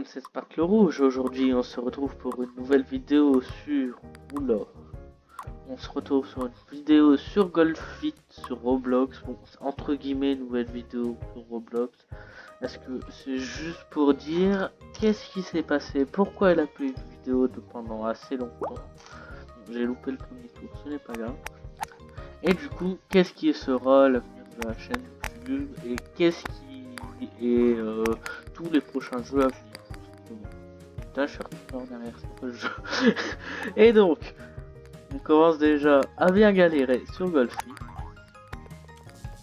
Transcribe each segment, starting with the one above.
c'est Sparkle Rouge. Aujourd'hui, on se retrouve pour une nouvelle vidéo sur... Oula. On se retrouve sur une vidéo sur Golfit, sur Roblox. Bon, entre guillemets, nouvelle vidéo sur Roblox. Est-ce que c'est juste pour dire qu'est-ce qui s'est passé? Pourquoi elle a pas eu de vidéo pendant assez longtemps? J'ai loupé le premier tour, ce n'est pas grave. Et du coup, qu'est-ce qui sera l'avenir de la chaîne YouTube et qu'est-ce qui est tous les prochains jeux à venir. Putain, je suis retourné en arrière, c'est pas le jeu. Et donc, on commence déjà à bien galérer sur Golfy.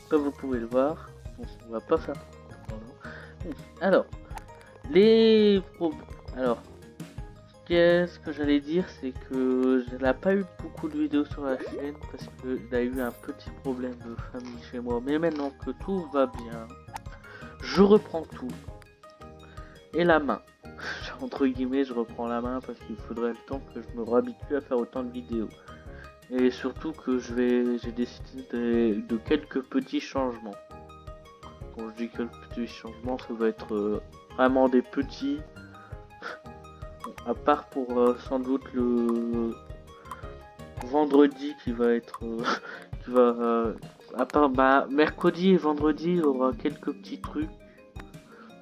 Comme vous pouvez le voir, on va pas faire. Alors, alors, qu'est-ce que j'allais dire, c'est que je n'ai pas eu beaucoup de vidéos sur la chaîne parce que il y a eu un petit problème de famille chez moi. Mais maintenant que tout va bien, je reprends tout. Et la main. Entre guillemets, je reprends la main parce qu'il faudrait le temps que je me réhabitue à faire autant de vidéos. Et surtout que j'ai décidé de quelques petits changements. Quand je dis quelques petits changements, ça va être vraiment des petits. À part pour sans doute le vendredi qui va être à part mercredi et vendredi il y aura quelques petits trucs,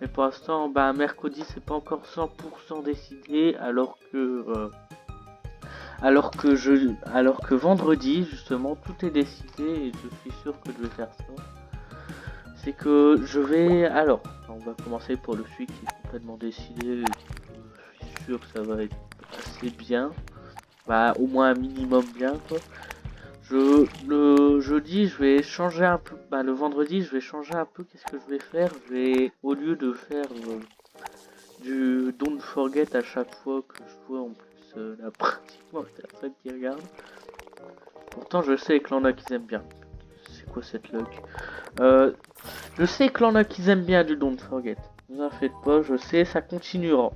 mais pour l'instant mercredi c'est pas encore 100% décidé, alors que vendredi justement tout est décidé et je suis sûr que je vais faire ça. C'est que je vais on va commencer pour le celui qui est complètement décidé et je suis sûr que ça va être assez bien. Au moins un minimum bien quoi. Le jeudi je vais changer un peu, le vendredi je vais changer un peu. Qu'est-ce que je vais faire? Je vais, au lieu de faire du Don't Forget à chaque fois que je vois, en plus là pratiquement personne qui regarde. Pourtant je sais que l'on a qui aiment bien. C'est quoi cette luck? Je sais que l'on a qui aiment bien du Don't Forget. Ne vous en faites pas, je sais, ça continuera.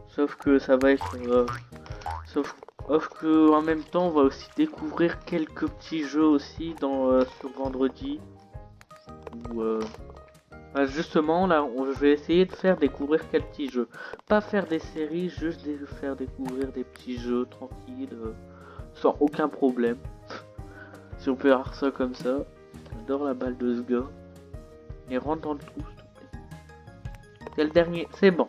Sauf que ça va être sauf que en même temps on va aussi découvrir quelques petits jeux aussi sur vendredi où justement là je vais essayer de faire découvrir quelques petits jeux, pas faire des séries, juste faire découvrir des petits jeux tranquilles sans aucun problème. Si on peut avoir ça comme ça. J'adore la balle de ce gars. Et rentre dans le trou s'il te plaît. C'est le dernier, c'est bon.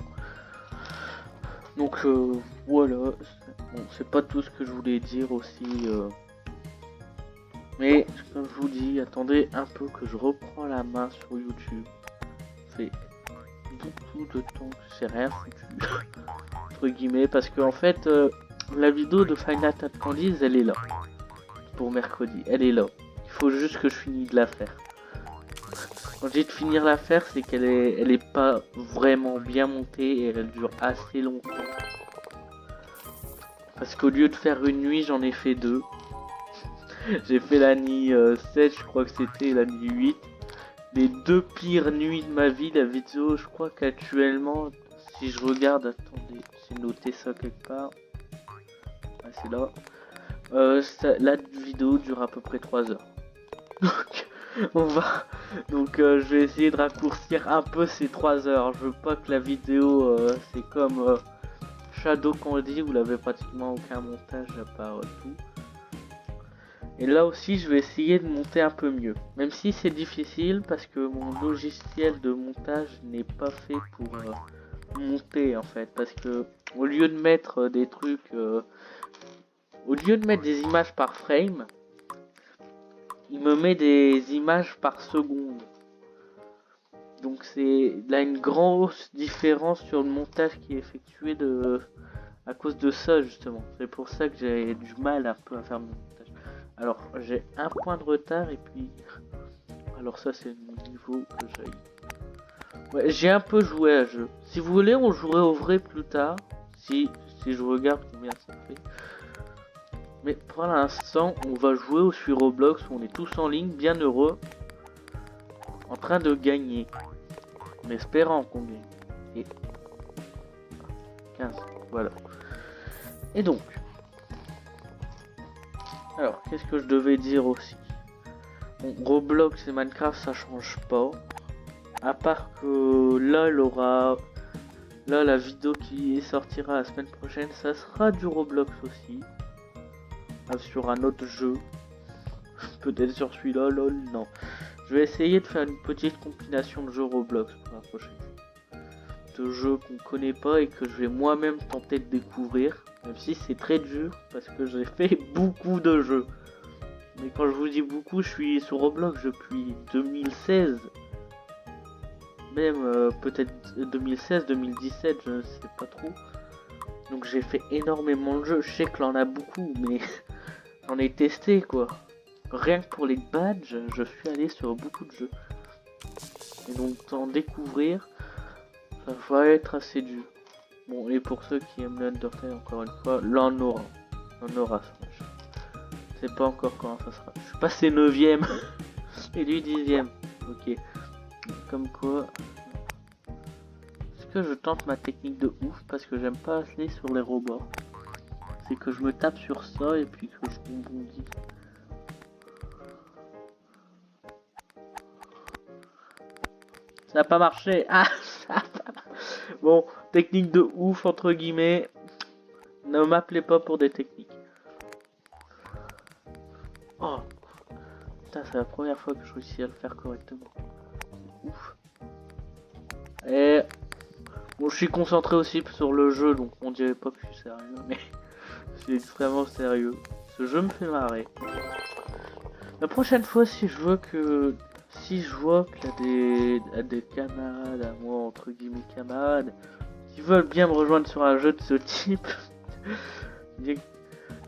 Donc voilà, bon, c'est pas tout ce que je voulais dire aussi, mais comme je vous dis, attendez un peu que je reprends la main sur YouTube. Ça fait beaucoup de temps que j'ai rien foutu, entre guillemets, parce que en fait, la vidéo de Final Fantasy Candies, elle est là, pour mercredi, elle est là. Il faut juste que je finisse de la faire. Quand je dis de finir la faire, c'est qu'elle est pas vraiment bien montée et elle dure assez longtemps. Parce qu'au lieu de faire une nuit, j'en ai fait deux. J'ai fait la nuit 7, je crois que c'était la nuit 8. Les deux pires nuits de ma vie. La vidéo, je crois qu'actuellement, si je regarde, attendez, j'ai noté ça quelque part. Ah, c'est là. La vidéo dure à peu près 3 heures. Donc, je vais essayer de raccourcir un peu ces 3 heures. Je veux pas que la vidéo, c'est comme... Shadow Candy, vous l'avez pratiquement aucun montage à part tout. Et là aussi je vais essayer de monter un peu mieux, même si c'est difficile parce que mon logiciel de montage n'est pas fait pour monter en fait, parce que au lieu de mettre des trucs au lieu de mettre des images par frame, il me met des images par seconde. Donc c'est là une grosse différence sur le montage qui est effectué à cause de ça justement. C'est pour ça que j'ai du mal un peu à faire mon montage. Alors j'ai un point de retard et puis... Alors ça c'est le niveau que j'ai. Ouais, j'ai un peu joué à jeu. Si vous voulez on jouerait au vrai plus tard. Si je regarde combien ça fait. Mais pour l'instant on va jouer sur Roblox où on est tous en ligne, bien heureux. En train de gagner. En espérant qu'on gagne. Et 15, voilà. Et donc, alors qu'est-ce que je devais dire aussi? Bon, Roblox et Minecraft ça change pas, à part que là Là, la vidéo qui sortira la semaine prochaine, ça sera du Roblox aussi. Sur un autre jeu. Peut-être sur celui-là, lol, non. Je vais essayer de faire une petite compilation de jeux Roblox pour la prochaine. De jeux qu'on connaît pas et que je vais moi-même tenter de découvrir. Même si c'est très dur parce que j'ai fait beaucoup de jeux. Mais quand je vous dis beaucoup, je suis sur Roblox depuis 2016. Même peut-être 2016, 2017, je ne sais pas trop. Donc j'ai fait énormément de jeux. Je sais que l'on a beaucoup, mais j'en ai testé quoi. Rien que pour les badges, je suis allé sur beaucoup de jeux. Et donc en découvrir, ça va être assez dur. Bon, et pour ceux qui aiment l'Undertale, encore une fois, là on aura. On aura ce match. Je sais pas encore comment ça sera. Je suis passé 9ème et lui 10ème. Ok. Comme quoi. Est-ce que je tente ma technique de ouf parce que j'aime pas aller sur les robots. C'est que je me tape sur ça et puis que je rebondis. Ça n'a pas marché. Ah, ça a pas... Bon, technique de ouf entre guillemets. Ne m'appelez pas pour des techniques. Oh. Putain, c'est la première fois que je réussis à le faire correctement. Ouf. Et bon, je suis concentré aussi sur le jeu, donc on dirait pas que je suis sérieux, mais je suis extrêmement sérieux. Ce jeu me fait marrer. La prochaine fois, si je vois qu'il y a des camarades à moi, entre guillemets camarades, qui veulent bien me rejoindre sur un jeu de ce type,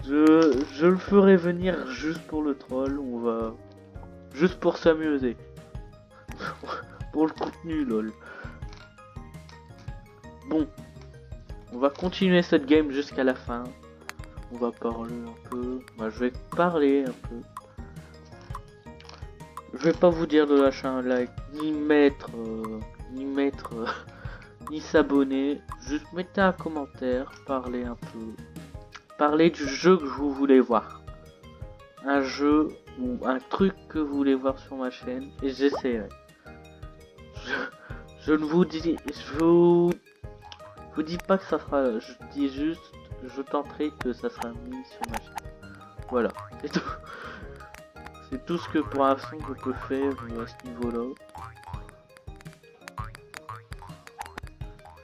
je le ferai venir juste pour le troll. On va juste pour s'amuser. Pour le contenu, lol. Bon, on va continuer cette game jusqu'à la fin. On va parler un peu. Bah, je vais parler un peu. Je vais pas vous dire de lâcher un like, ni s'abonner. Juste mettez un commentaire, parlez un peu. Parlez du jeu que vous voulez voir. Un jeu ou un truc que vous voulez voir sur ma chaîne et j'essaierai. Je ne vous dis, je vous dis pas que ça sera, je dis juste, je tenterai que ça sera mis sur ma chaîne. Voilà, c'est tout. C'est tout ce que pour l'instant je peux faire à ce niveau-là.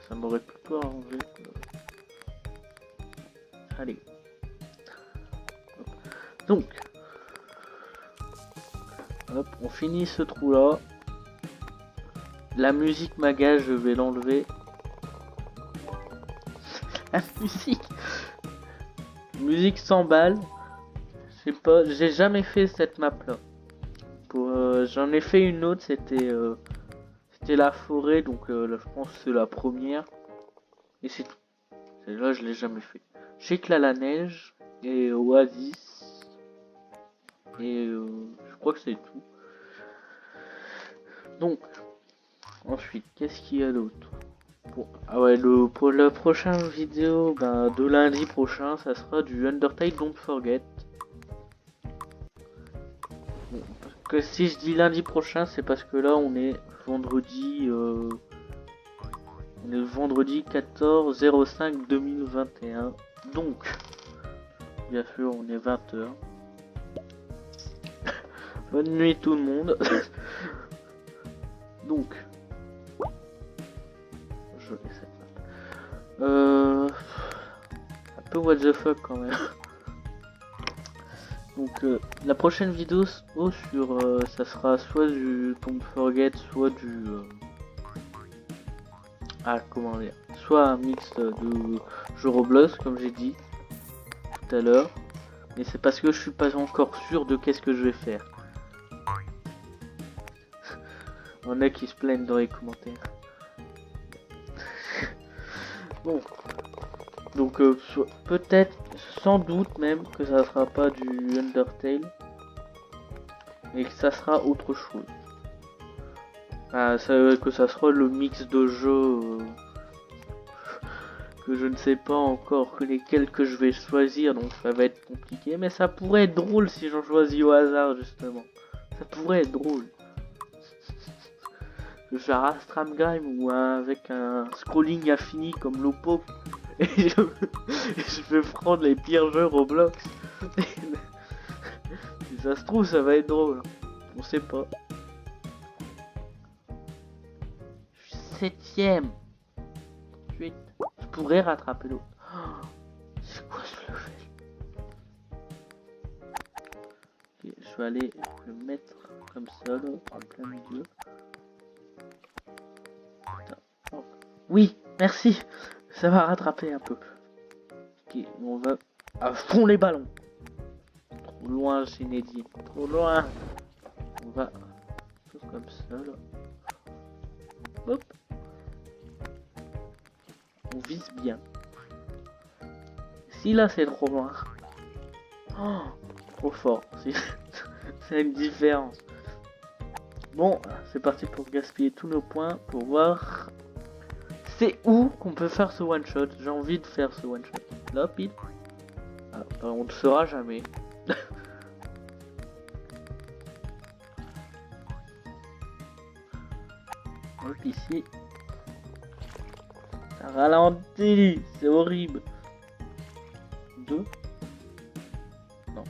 Ça m'aurait plutôt arrangé. Allez. Donc, hop, on finit ce trou-là. La musique m'agace, je vais l'enlever. La musique 100 balles. Je sais pas, j'ai jamais fait cette map là. J'en ai fait une autre, c'était la forêt, donc là, je pense que c'est la première. Et c'est tout. Celle-là, je l'ai jamais fait. Je sais que là, la neige et Oasis. Et je crois que c'est tout. Donc, ensuite, qu'est-ce qu'il y a d'autre? Ah ouais, pour la prochaine vidéo de lundi prochain, ça sera du Undertale Don't Forget. Bon, parce que si je dis lundi prochain, c'est parce que là on est vendredi, on est le vendredi 14/05/2021. Donc, bien sûr, on est 20h. Bonne nuit tout le monde. Donc, je vais cette map. Un peu what the fuck quand même. Donc la prochaine vidéo sur ça sera soit du Don't Forget, soit du comment dire, soit un mix de jeux Roblox comme j'ai dit tout à l'heure, mais c'est parce que je suis pas encore sûr de qu'est-ce que je vais faire. On a qui se plaignent dans les commentaires. Bon, donc peut-être, sans doute même que ça sera pas du Undertale, mais que ça sera autre chose. Que ça sera le mix de jeux que je ne sais pas encore lesquels que je vais choisir, donc ça va être compliqué, mais ça pourrait être drôle si j'en choisis au hasard justement. Ça pourrait être drôle. Je vais faire un Stramgame ou avec un scrolling infini comme Lopo. Et je vais prendre les pires jeux Roblox. Si ça se trouve, ça va être drôle. On sait pas. Je suis 7ème. Je pourrais rattraper l'autre. Oh, c'est quoi ce level? Ok, je vais aller le mettre comme ça, là, en plein milieu. Oh. Oui, merci. Ça va rattraper un peu. Ok, on va à fond les ballons. Trop loin, Zinedine. Trop loin. On va comme ça, là. Hop. On vise bien. Si là c'est trop loin. Oh, trop fort. C'est une différence. Bon, c'est parti pour gaspiller tous nos points pour voir c'est où qu'on peut faire ce one shot. J'ai envie de faire ce one shot. Là, pile. Ah, bah, on ne saura jamais. Hop, ici. Ça ralentit, c'est horrible. 2. Non.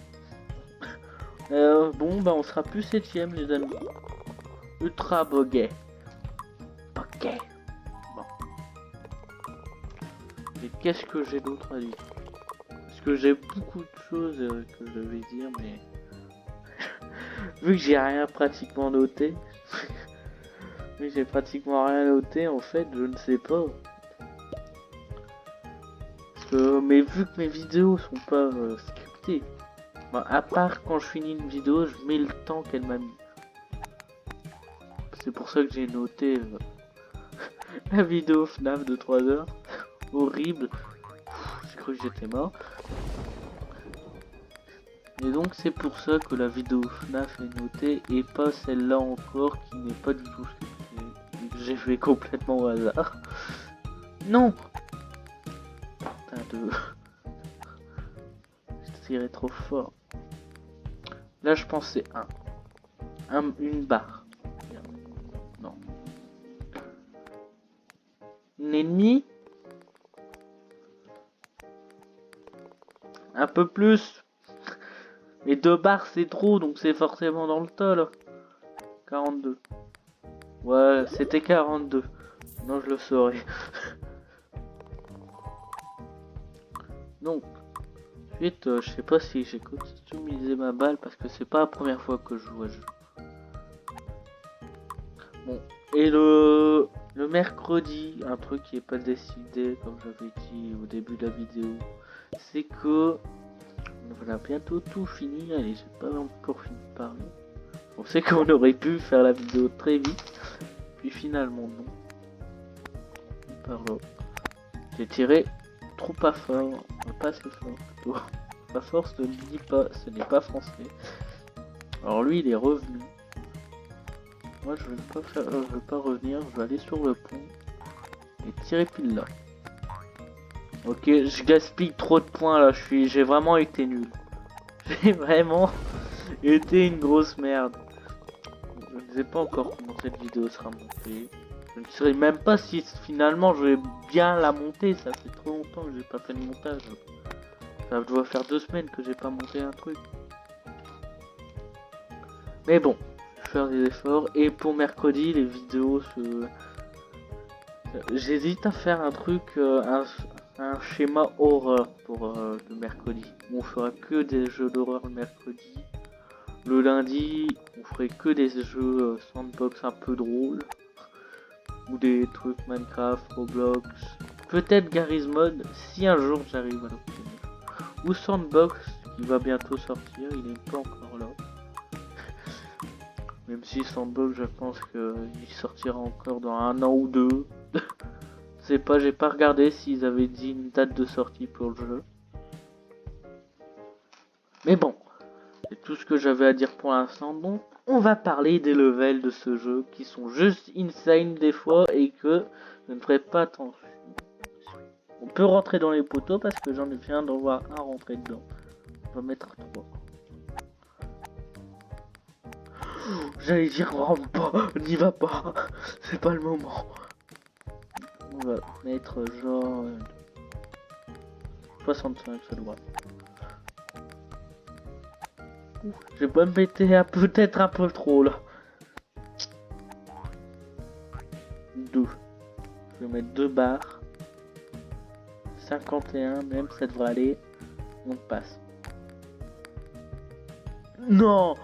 Bon, bah on sera plus 7ème, les amis. Ultra boguet. Boguet. Bon. Mais qu'est-ce que j'ai d'autre à dire? Parce que j'ai beaucoup de choses que je vais dire, mais vu que j'ai rien pratiquement noté, vu que j'ai pratiquement rien noté, en fait, je ne sais pas. Mais vu que mes vidéos sont pas scriptées, bah, à part quand je finis une vidéo, je mets le temps qu'elle m'a mis. C'est pour ça que j'ai noté la vidéo FNAF de 3 heures. Horrible. J'ai cru que j'étais mort. Et donc c'est pour ça que la vidéo FNAF est notée et pas celle-là encore qui n'est pas du tout scriptée. J'ai fait complètement au hasard. Non. Putain de... Je tirais trop fort. Là je pense c'est une barre. Non. Un ennemi. Un peu plus. Les 2 barres c'est trop donc c'est forcément dans le tas là. 42. Ouais c'était 42. Non je le saurais. Donc ensuite je sais pas si j'ai customisé ma balle parce que c'est pas la première fois que je joue à ce jeu. Bon et le mercredi, un truc qui est pas décidé comme j'avais dit au début de la vidéo, c'est que on a bientôt tout fini. Allez, j'ai pas encore fini de parler. On sait qu'on aurait pu faire la vidéo très vite, puis finalement non. Par là, j'ai tiré trop pas fort, pas assez fort plutôt. Pas fort, ce n'est pas français. Alors lui, il est revenu. Moi, je vais pas revenir. Je vais aller sur le pont et tirer pile là. Ok, je gaspille trop de points là. J'ai vraiment été nul. J'ai vraiment été une grosse merde. Je ne sais pas encore comment cette vidéo sera montée. Je ne sais même pas si finalement je vais bien la monter. Ça fait trop longtemps que j'ai pas fait de montage. Ça doit faire 2 semaines que j'ai pas monté un truc. Mais bon, je vais faire des efforts. Et pour mercredi, les vidéos j'hésite à faire un truc, un schéma horreur pour le mercredi. On fera que des jeux d'horreur le mercredi. Le lundi, on ferait que des jeux sandbox un peu drôles. Ou des trucs Minecraft, Roblox. Peut-être Garry's Mod, si un jour j'arrive à l'obtenir. Ou Sandbox, qui va bientôt sortir, il n'est pas encore là. Même si Sandbox, je pense qu'il sortira encore dans 1 an ou 2. Je sais pas, j'ai pas regardé s'ils avaient dit une date de sortie pour le jeu. Mais bon, c'est tout ce que j'avais à dire pour l'instant. Donc, on va parler des levels de ce jeu qui sont juste insane des fois et que je ne ferai pas attention. On peut rentrer dans les poteaux parce que j'en ai viens d'en voir un rentrer dedans. On va mettre 3. J'allais dire rentre pas, n'y va pas, c'est pas le moment. On va mettre genre 65, ça doit. J'ai pas me pété peut-être un peu trop là. 2. Je vais mettre 2 barres. 51 même, ça devrait aller. On passe. Non,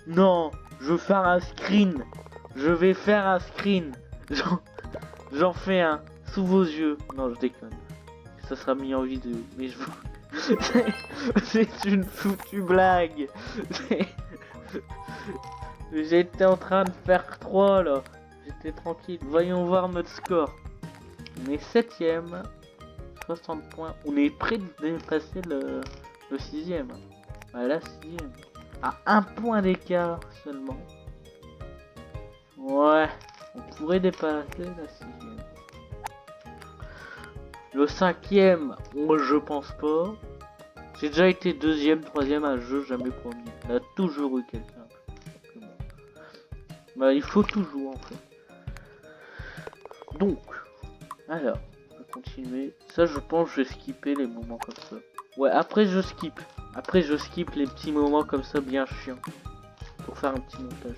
non, je vais faire un screen. Je vais faire un screen. J'en fais un sous vos yeux. Non, je déconne. Ça sera mis en vidéo. Mais je vous... C'est une foutue blague. J'étais en train de faire 3 là. J'étais tranquille. Voyons voir notre score. On est 7ème. 60 points. On est près de dépasser le 6ème. À la 6ème. À 1 point d'écart seulement. Ouais. On pourrait dépasser la 6ème. Le 5ème, moi je pense pas. J'ai déjà été 2ème, 3ème à un jeu, jamais premier. Il y a toujours eu quelqu'un. Bah il faut toujours en fait. Donc, alors, on va continuer. Ça je pense que je vais skipper les moments comme ça. Ouais, après je skip. Après je skip les petits moments comme ça bien chiants. Pour faire un petit montage.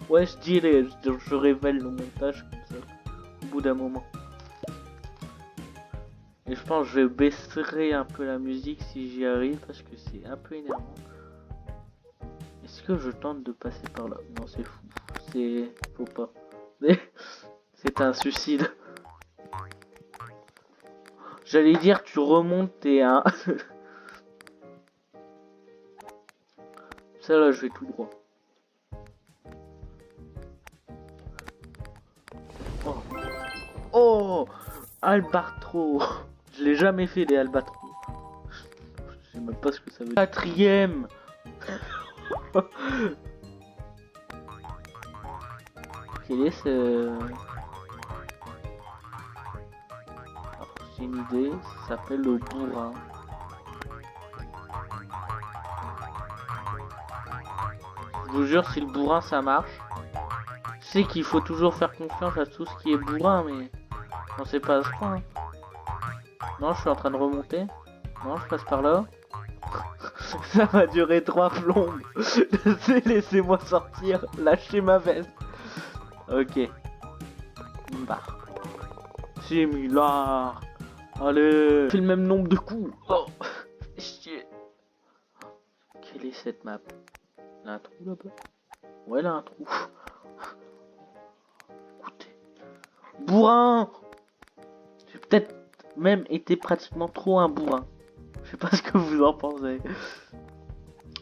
Ouais, je dirais, je révèle le montage comme ça. Au bout d'un moment. Et je pense que je vais baisser un peu la musique si j'y arrive parce que c'est un peu énervant. Est-ce que je tente de passer par là? Non, c'est fou. C'est... Faut pas. C'est un suicide. J'allais dire tu remontes et un... Ça là, je vais tout droit. Oh, oh, Albatros. Je l'ai jamais fait des Albatros. Je sais même pas ce que ça veut dire. 4ème. Quel est ce... Alors, j'ai une idée, ça s'appelle le bourrin. Je vous jure, si le bourrin ça marche, je sais qu'il faut toujours faire confiance à tout ce qui est bourrin, mais non, c'est pas à ce point. Non, je suis en train de remonter. Non, je passe par là. Ça va durer 3 plombes. Laissez-moi sortir. Lâchez ma veste. Ok. Une barre. C'est mis là. Allez. Fais le même nombre de coups. Oh. Chier. Quelle est cette map? Il y a un trou là-bas. Ouais, là, un trou. Écoutez. Bourrin. J'ai peut-être même été pratiquement trop un bourrin. Je sais pas ce que vous en pensez.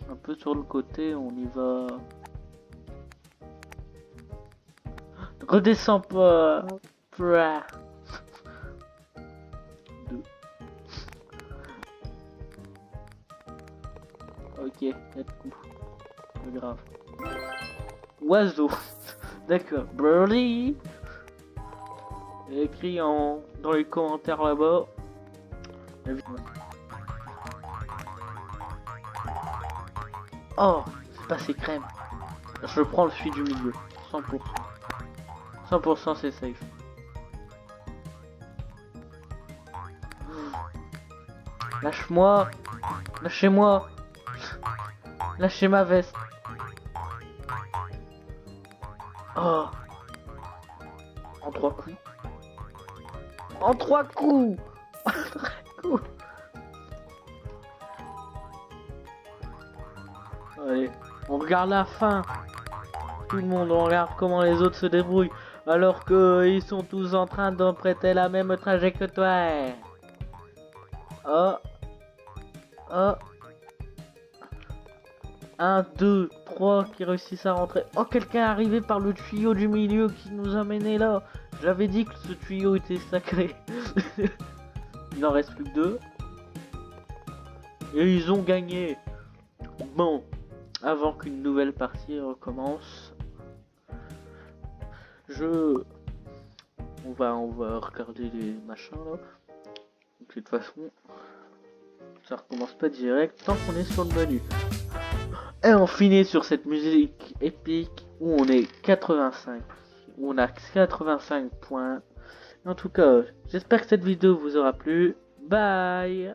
Un peu sur le côté, on y va. Redescends pas. 2. Ok, 4 coups. Pas grave. Oiseau. D'accord. Birdie. Écrit dans les commentaires là-bas. Oh, c'est passé crème. Je prends celui du milieu. 100%. 100% c'est safe. Lâche-moi. Lâchez-moi. Lâchez ma veste. Oh. En 3 coups. En 3 coups. En 3 coups. Allez, on regarde la fin. Tout le monde, on regarde comment les autres se débrouillent. Alors que ils sont tous en train d'emprunter la même trajet que toi. Oh. Oh. 1, 2, 3 qui réussissent à rentrer. Oh, quelqu'un est arrivé par le tuyau du milieu qui nous a menés là. J'avais dit que ce tuyau était sacré. Il en reste plus que 2. Et ils ont gagné. Bon, avant qu'une nouvelle partie recommence, on va regarder les machins là. De toute façon, ça recommence pas direct tant qu'on est sur le menu. Et on finit sur cette musique épique où on est 85. Où on a 85 points. En tout cas, j'espère que cette vidéo vous aura plu. Bye!